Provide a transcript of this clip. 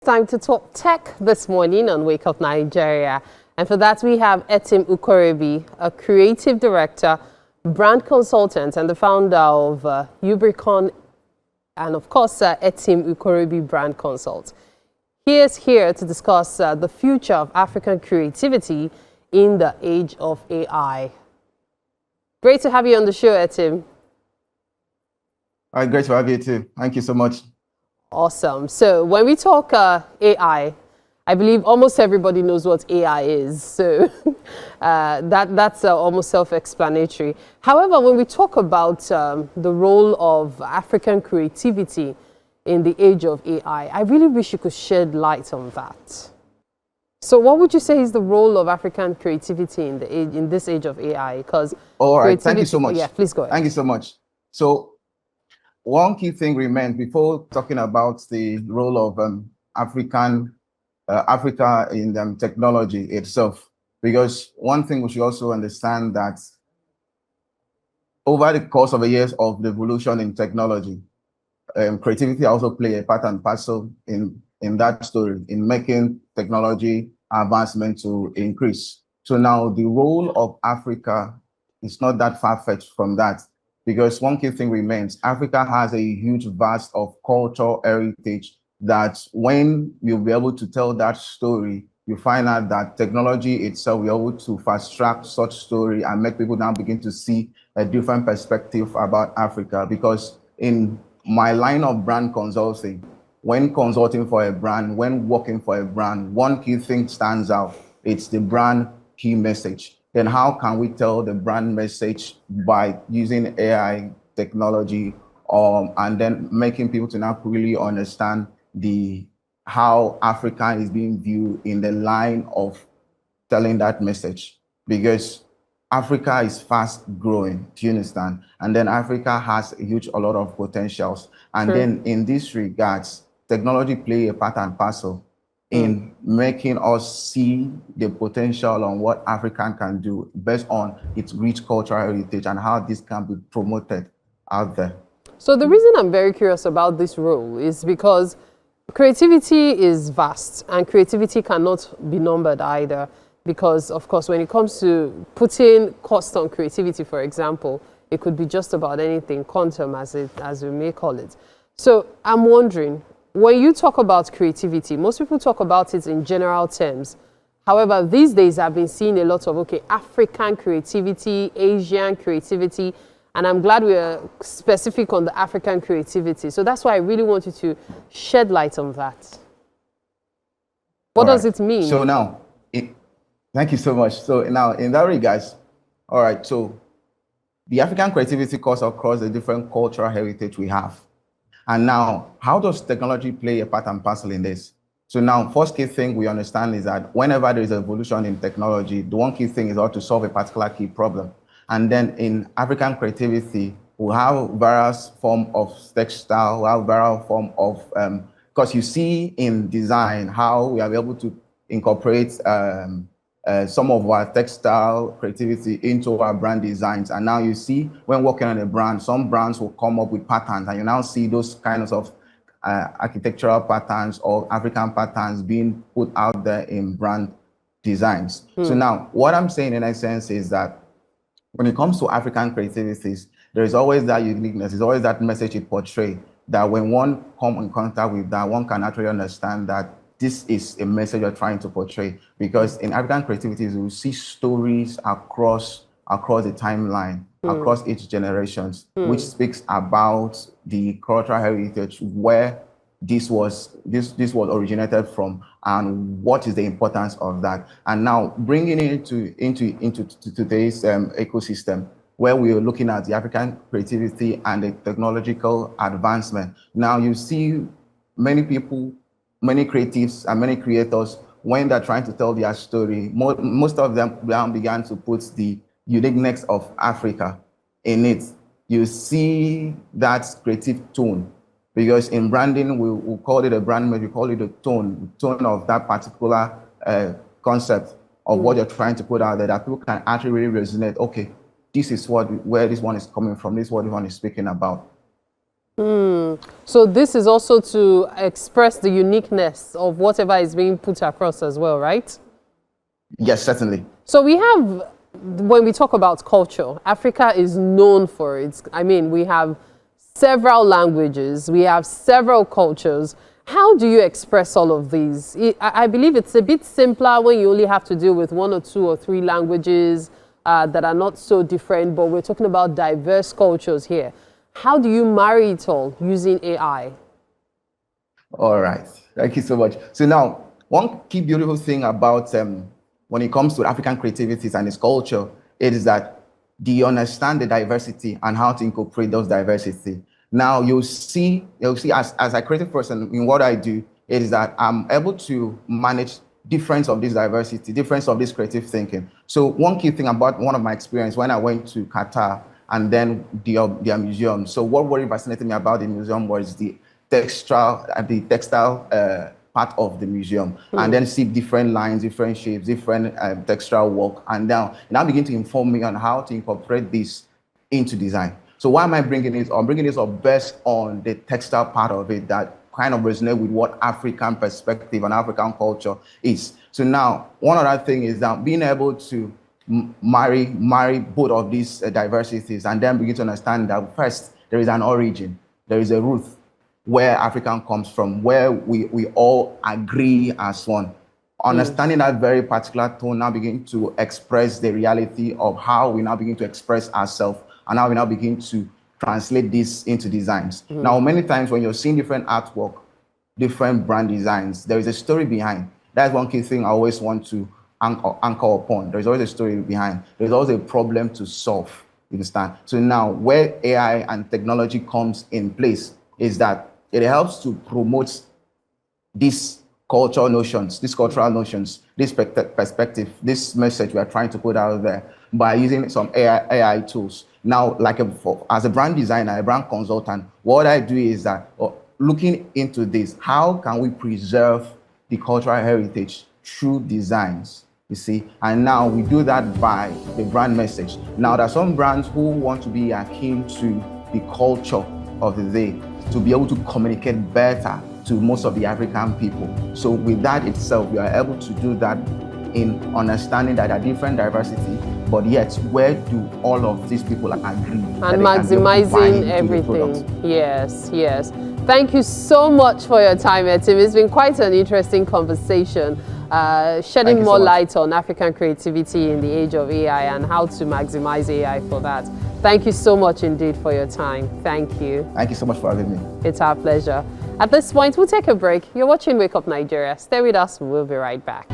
Time to talk tech this morning on Wake Up Nigeria. And for that, we have Etim Ukorebi, a creative director, brand consultant, and the founder of Ubricon, and of course, Etim Ukorebi Brand Consult. He is here to discuss the future of African creativity in the age of AI. Great to have you on the show, Etim. All right, great to have you too. Thank you so much. Awesome. So when we talk AI, I believe almost everybody knows what AI is. So that's almost self-explanatory. However, when we talk about the role of African creativity in the age of AI, I really wish you could shed light on that. So what would you say is the role of African creativity in this age of AI? Because all right, thank you so much. Yeah, please go ahead. Thank you so much. So one key thing remains before talking about the role of Africa in technology itself, because one thing we should also understand that over the course of the years of the evolution in technology, creativity also play a part and parcel in that story, in making technology advancement to increase. So now the role of Africa is not that far-fetched from that, because one key thing remains, Africa has a huge vast of cultural heritage that when you'll be able to tell that story, you find out that technology itself will be able to fast track such story and make people now begin to see a different perspective about Africa. Because in my line of brand consulting, when consulting for a brand, when working for a brand, one key thing stands out. It's the brand key message. Then how can we tell the brand message by using AI technology, and then making people to now really understand how Africa is being viewed in the line of telling that message? Because Africa is fast growing, do you understand? And then Africa has a lot of potentials. And then in this regards, technology play a part and parcel in making us see the potential on what Africa can do based on its rich cultural heritage and how this can be promoted out there. So the reason I'm very curious about this role is because creativity is vast and creativity cannot be numbered either. Because, of course, when it comes to putting cost on creativity, for example, it could be just about anything, quantum as we may call it. So I'm wondering, when you talk about creativity, most people talk about it in general terms. However, these days I've been seeing a lot of, African creativity, Asian creativity, and I'm glad we're specific on the African creativity. So that's why I really want you to shed light on that. What does it mean? So now, thank you so much. So now, in that regards, all right, so the African creativity cuts across the different cultural heritage we have. And now, how does technology play a part and parcel in this? So now, first key thing we understand is that whenever there is evolution in technology, the one key thing is how to solve a particular key problem. And then in African creativity, we have various forms of textile, we have various forms of, because you see in design how we are able to incorporate some of our textile creativity into our brand designs. And now you see when working on a brand, some brands will come up with patterns, and you now see those kinds of architectural patterns or African patterns being put out there in brand designs. So now what I'm saying in essence is that when it comes to African creativities, there is always that uniqueness, there's always that message it portrays, that when one comes in contact with that, one can actually understand that this is a message you're trying to portray. Because in African creativities, we see stories across the timeline, across each generations, which speaks about the cultural heritage, where this was originated from, and what is the importance of that. And now bringing it into today's ecosystem, where we are looking at the African creativity and the technological advancement. Now you see many people, many creatives and many creators, when they're trying to tell their story, most of them began to put the uniqueness of Africa in it. You see that creative tone, because in branding, we call it a brand image, we call it a tone of that particular concept of what you're trying to put out there, that people can actually really resonate. Okay, this is where this one is coming from, this is what this one is speaking about. So this is also to express the uniqueness of whatever is being put across as well, right? Yes, certainly. So we have, when we talk about culture, Africa is known for it. I mean, we have several languages, we have several cultures. How do you express all of these? I believe it's a bit simpler when you only have to deal with 1 or 2 or 3 languages that are not so different, but we're talking about diverse cultures here. How do you marry it all using AI? All right. Thank you so much. So now, one key beautiful thing about when it comes to African creativities and its culture is that do you understand the diversity and how to incorporate those diversity? Now you'll see as a creative person in what I do is that I'm able to manage difference of this diversity, difference of this creative thinking. So one key thing about one of my experience when I went to Qatar and then their museum. So what really fascinated me about the museum was the textile part of the museum, and then see different lines, different shapes, different textural work, and now begin to inform me on how to incorporate this into design. So why am I bringing this? I'm bringing this up based on the textile part of it that kind of resonate with what African perspective and African culture is. So now, one other thing is that being able to marry both of these diversities and then begin to understand that first, there is an origin, there is a root where African comes from, where we all agree as one. Understanding that very particular tone now begin to express the reality of how we now begin to express ourselves and how we now begin to translate this into designs. Now, many times when you're seeing different artwork, different brand designs, there is a story behind. That's one key thing I always want to anchor upon. There's always a story behind. There's always a problem to solve, you understand? So now where AI and technology comes in place is that it helps to promote these cultural notions, this perspective, this message we are trying to put out there by using some AI tools. Now, as a brand designer, a brand consultant, what I do is that looking into this, how can we preserve the cultural heritage through designs, you see? And now we do that by the brand message. Now, there are some brands who want to be akin to the culture of the day, to be able to communicate better to most of the African people. So with that itself, we are able to do that in understanding that there are different diversity, but yet where do all of these people agree? And maximizing everything. Yes, yes. Thank you so much for your time, Etim. It's been quite an interesting conversation, shedding more light on African creativity in the age of AI and how to maximize AI for that. Thank you so much indeed for your time. Thank you. Thank you so much for having me. It's our pleasure. At this point, we'll take a break. You're watching Wake Up Nigeria. Stay with us. We'll be right back.